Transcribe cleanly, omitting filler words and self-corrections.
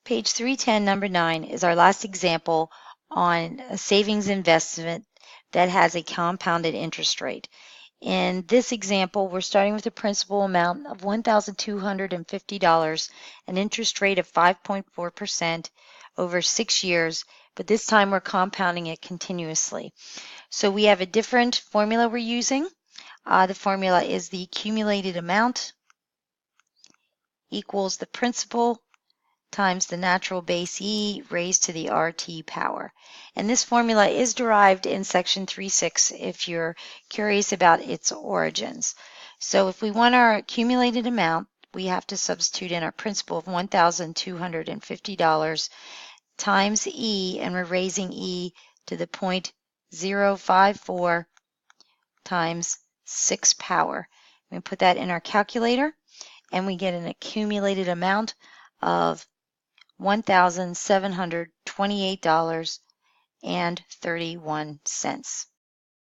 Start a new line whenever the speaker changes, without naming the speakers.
Page 310, number 9, is our last example on a savings investment that has a compounded interest rate. In this example, we're starting with a principal amount of $1,250, an interest rate of 5.4% over 6 years, but this time we're compounding it continuously. So we have a different formula we're using. The formula is the accumulated amount equals the principal times the natural base E raised to the RT power. And this formula is derived in section 3.6 if you're curious about its origins. So if we want our accumulated amount, we have to substitute in our principal of $1,250 times E, and we're raising E to the 0.054 times 6 power. We put that in our calculator, and we get an accumulated amount of $1,728.31.